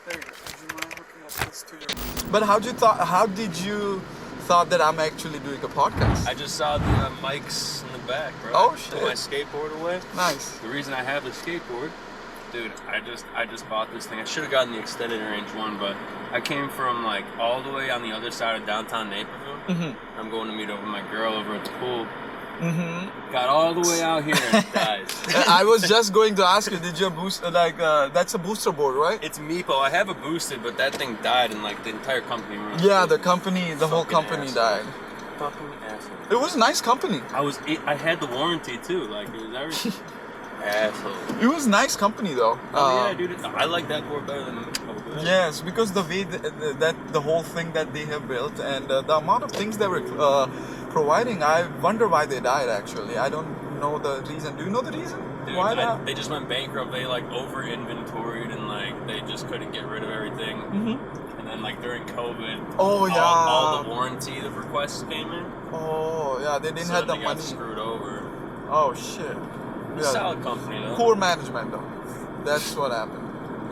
There you go. Would you mind hooking up this to your... But how did you thought that I'm actually doing a podcast? I just saw the mics in the back, bro. Oh, I shit. threw my skateboard away. Nice. The reason I have the skateboard, dude, I just bought this thing. I should have gotten the extended range one, but I came from like all the way on the other side of downtown Naperville. Mm-hmm. I'm going to meet up with my girl over at the pool. Mm-hmm. Got all the way out here and it dies. I was just going to ask you, did you boost, that's a booster board, right? It's Meepo. I have it boosted, but that thing died and like the entire company ruined. Yeah, the whole Fucking company asshole. died. Fucking asshole. It was a nice company. I had the warranty too. Like it was everything. Asshole. It was a nice company though. Oh yeah, dude. I like that board better than Meepo. Yes, because the way that the whole thing that they have built and the amount of things they were providing, I wonder why they died actually. I don't know the reason. Do you know the reason? Dude, Why that? they just went bankrupt. They like over inventoried and like they just couldn't get rid of everything. Mm-hmm. And then like during COVID, Oh yeah. all the warranty the requests came in. Oh yeah, they didn't So have the they got money. screwed over. Oh shit. It's a solid company though. Poor management though. That's what happened.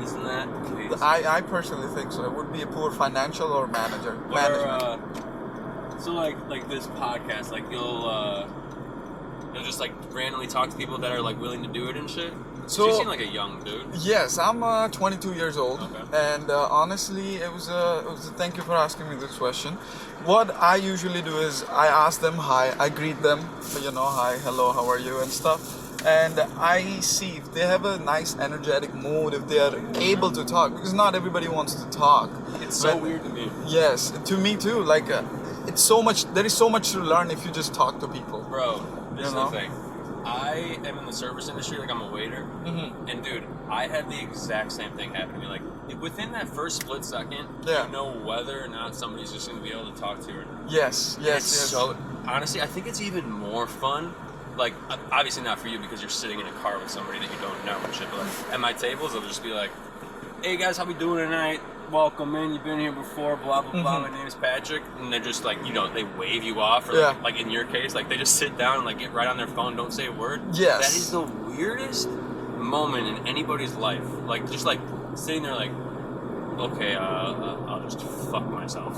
Isn't that? Please. I personally think so. It would be a poor financial or management. So like this podcast, like you'll just like randomly talk to people that are like willing to do it and shit. So- you seem like a young dude. Yes, I'm 22 years old, Okay. and honestly, it was a thank you for asking me this question. What I usually do is I ask them hi, I greet them, hi, hello, how are you, and stuff, and I see if they have a nice energetic mood, if they are able to talk, because not everybody wants to talk. It's so But- weird to me, Yes, to me too. Like it's so much. There is so much to learn if you just talk to people. bro. This is know? the thing. I am in the service industry, like I'm a waiter, Mm-hmm. and dude, I had the exact same thing happen to me. Like within that first split second, Yeah. you know whether or not somebody's just gonna be able to talk to you. Or not. Yes, yes, It's yes. so honestly, I think it's even more fun. Like obviously not for you because you're sitting in a car with somebody that you don't know and shit. But like at my tables, they'll just be like, "Hey guys, how we doing tonight? Welcome in. You've been here before. Blah blah blah. My name's Patrick." And they're just like, they wave you off. Or Yeah. like in your case, like they just sit down and like get right on their phone, don't say a word. Yes. That is the weirdest moment in anybody's life. Like just like sitting there like, okay, I'll just fuck myself.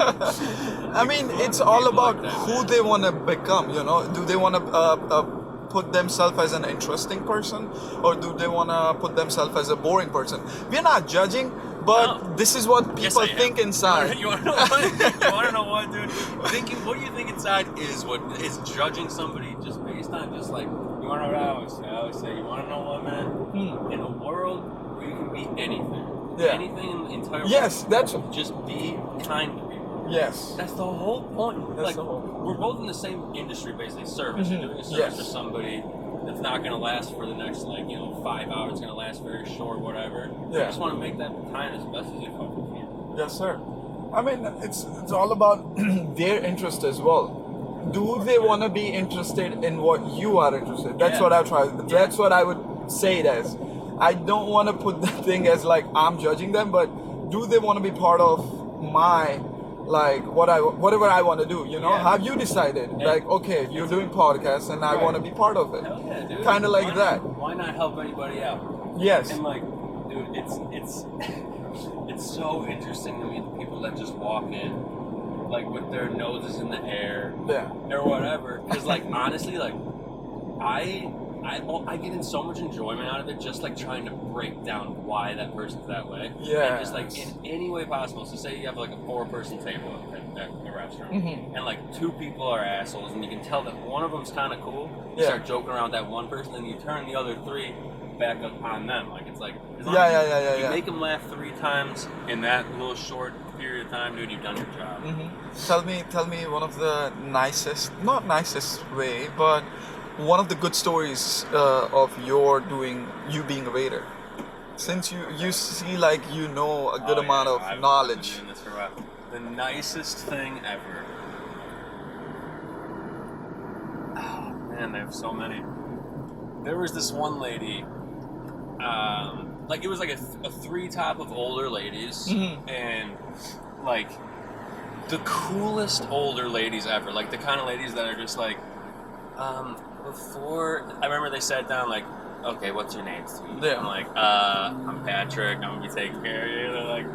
I mean, it's all people about like that, who man. they want to become. Do they want to put themselves as an interesting person, or do they want to put themselves as a boring person? We're not judging, but No. this is what Yes, people I am. think inside. You want to know what? You want to know what, dude? What do you think inside is what is judging somebody just based on just like you want to know what I always say? I always say you want to know what, man? In a world where you can be anything, Yeah. anything in the entire Yes, world, that's just be kind to people. yes. That's the whole point. That's like the whole point. we're both in the same industry, basically service. You're doing a service Yes. for somebody that's not going to last for the next 5 hours. It's going to last very short, whatever. You Yeah. just want to make that time as best as you fucking can. Yes, sir. I mean, it's all about their interest as well. Do they want to be interested in what you are interested? That's Yeah. what I try. That's what I would say it as. I don't want to put the thing as like I'm judging them, but do they want to be part of my whatever I want to do? Yeah. Have you decided? Yeah. Like, okay, you're doing podcasts, and I Right. want to be part of it. Hell yeah, dude. Kind of like Why that. not- Why not help anybody out? Yes. And like, dude, it's it's so interesting to me the people that just walk in, like with their noses in the air Yeah. or whatever. Because like honestly, like I get in so much enjoyment out of it, just like trying to break down why that person's that way. Yes. And just like in any way possible. So say you have like a 4-person table at a restaurant, and like 2 people are assholes, and you can tell that one of them's kind of cool. You Yeah. start joking around with that one person, and you turn the other 3 back up on them. Like it's like as long Yeah, as yeah. you make them laugh 3 times in that little short period of time, dude. You've done your job. Tell me one of the not nicest way, but one of the good stories of you being a waiter. Since you see like a good Oh, amount yeah, of I've knowledge. been doing this for a while. The nicest thing ever. Oh man, they have so many. There was this one lady. It was like a 3 top of older ladies, and like the coolest older ladies ever. Like the kind of ladies that are just like, before I remember they sat down like, okay, what's your name, sweet? Yeah. I'm like, I'm Patrick. I'm gonna be taking care of you. They're like,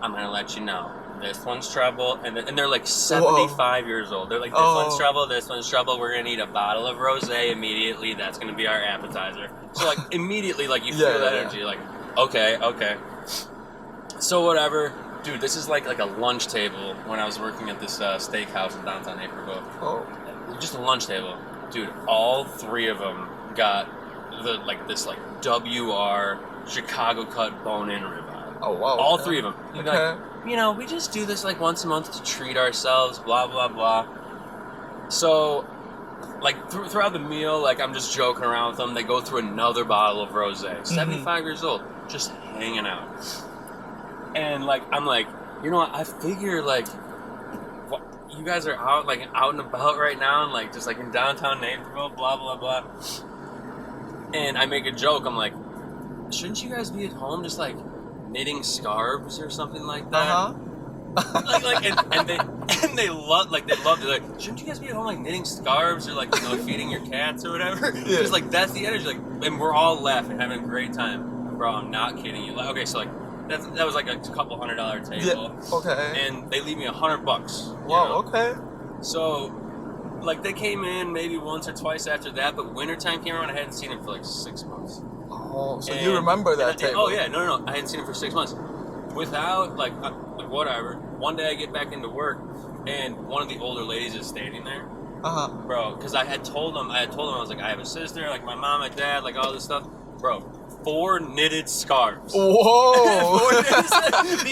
I'm gonna let you know. This one's trouble, and they're like 75 years old. They're like, this one's trouble, this one's trouble. We're gonna need a bottle of rosé immediately. That's gonna be our appetizer. So like immediately, like you feel that energy. Like, okay. So whatever, dude. This is like a lunch table when I was working at this steakhouse in downtown Naperville. Oh. Just a lunch table, dude. All three of them got this WR Chicago cut bone-in ribeye. Oh wow. All three of them. Okay. Like, we just do this like once a month to treat ourselves, blah, blah, blah. So, like, throughout the meal, like, I'm just joking around with them. They go through another bottle of rosé. 75 years old, just hanging out. And, like, I'm like, you know what? I figure, like, you guys are out and about right now and, like, just, like, in downtown Naperville, blah, blah, blah. And I make a joke. I'm like, shouldn't you guys be at home just, like, knitting scarves or something like that. and they love it. They're like, shouldn't you guys be at home like knitting scarves or like feeding your cats or whatever? Yeah. Just like that's the energy. Like, and we're all laughing, having a great time. Bro, I'm not kidding you. Like, okay, so like that was like a couple $100 table. Yeah. Okay. And they leave me $100. Wow. Okay. So. Like, they came in maybe once or twice after that, but wintertime came around, I hadn't seen him for like 6 months. Oh, so you remember that table? Oh, yeah, no, I hadn't seen him for 6 months. Without, like whatever, one day I get back into work, and one of the older ladies is standing there. Bro, because I had told them, I was like, I have a sister, like my mom, my dad, like all this stuff. Bro, 4 knitted scarves. Whoa!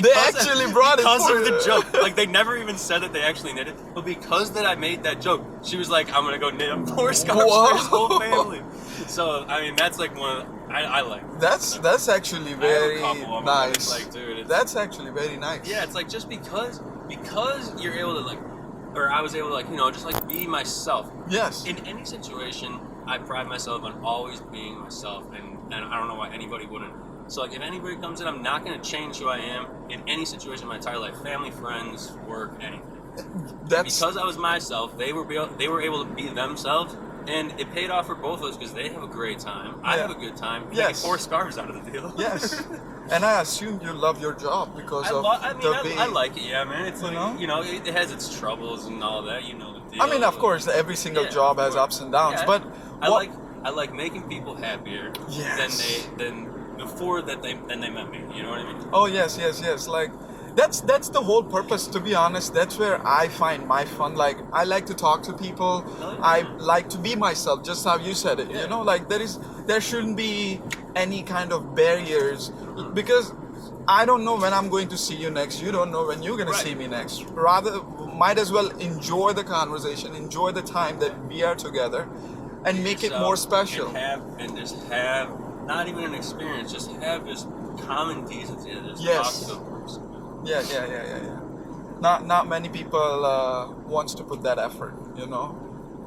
They actually brought it because of the joke. Like, they never even said that they actually knitted, but because that I made that joke, she was like, I'm gonna go knit them 4 scarves for his whole family. So, I mean, that's like one of the, I like. That's actually very nice. Like, dude, that's actually very nice. Yeah, it's like just because you're able to like, or I was able to like, just like be myself. Yes. In any situation, I pride myself on always being myself, and I don't know why anybody wouldn't. So like, if anybody comes in, I'm not going to change who I am in any situation in my entire life, family, friends, work, anything. Because I was myself, they were able to be themselves, and it paid off for both of us because they have a great time. I have a good time. Yes. 4 scarves out of the deal. Yes. And I assume you love your job because I like it. Yeah, man. It's like, it has its troubles and all that. You know the deal. I mean, of course, every single job has ups and downs, but I like making people happier than before they met me. You know what I mean? Oh yes. Like that's the whole purpose. To be honest, that's where I find my fun. Like, I like to talk to people. I like to be myself, just how you said it. Yeah. Like there shouldn't be any kind of barriers because I don't know when I'm going to see you next. You don't know when you're going to see me next. Rather, might as well enjoy the conversation, enjoy the time that we are together, and make it more special. And just have not even an experience, just have this common decency to just talk to a person. Yeah. Not many people wants to put that effort,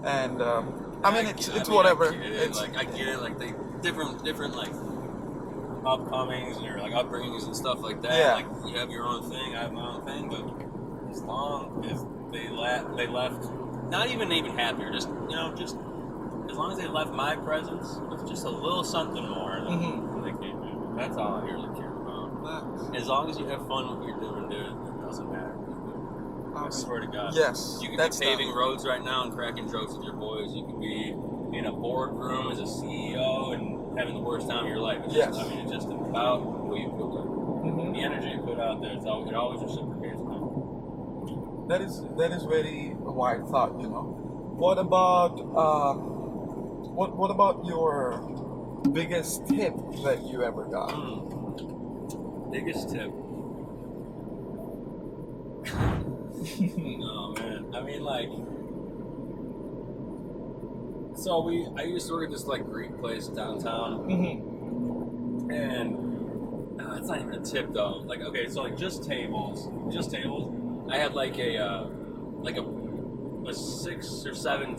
and I mean it's whatever. I get it, like they different like upcomings or like upbringings and stuff like that. Yeah. Like, you have your own thing, I have my own thing, but as long as they left not even happier, just as long as they left my presence with just a little something more than they came in. That's all I really care about. As long as you have fun with what you're doing, dude, it doesn't matter. I swear to God. Yes. You can be paving roads right now and cracking jokes with your boys. You can be in a boardroom as a CEO and having the worst time of your life. It's just, it's just about who you put there. The energy you put out there, it always reciprocates, man. That is very wide thought, What about your biggest tip that you ever got? Biggest tip? No, man. I mean, like, so I used to work at this like Greek place downtown, and it's not even a tip though. Like, okay, so like just tables. I had like a 6 or 7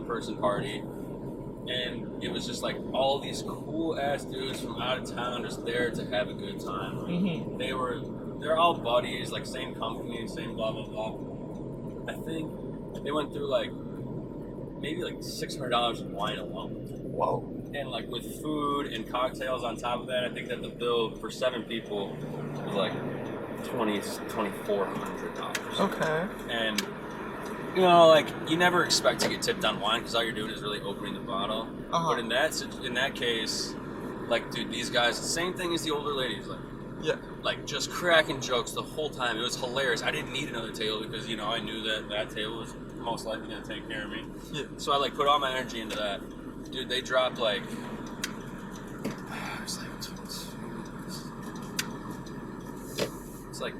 person party, and it was just like all these cool ass dudes from out of town just there to have a good time. Like, they're all buddies, like same company, same blah blah blah. I think they went through like maybe like $600 in wine alone. Wow. And like with food and cocktails on top of that, I think that the bill for 7 people was like $2,400. Okay. And you know, like you never expect to get tipped on wine because all you're doing is really opening the bottle. Uh-huh. But in that case, like, dude, these guys, the same thing as the older ladies, Yeah. like just cracking jokes the whole time. It was hilarious. I didn't need another table because, you know, I knew that table was most likely going to take care of me. Yeah. So I like put all my energy into that. Dude, they dropped like, it's like,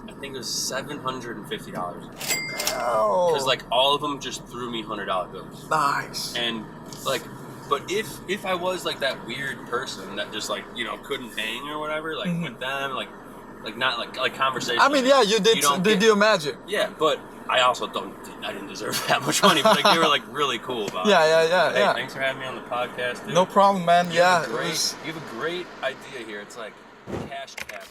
I think it was $750. Oh. Because like all of them just threw me $100 bills. Nice. And like, but if I was like that weird person that just like, you know, couldn't hang or whatever, like with them, like not like conversation. I mean, yeah, you did your magic. Yeah, but I also I didn't deserve that much money. But like they were like really cool about it. Yeah. Hey, thanks for having me on the podcast, dude. No problem, man. You have a great idea here. It's like cash cab.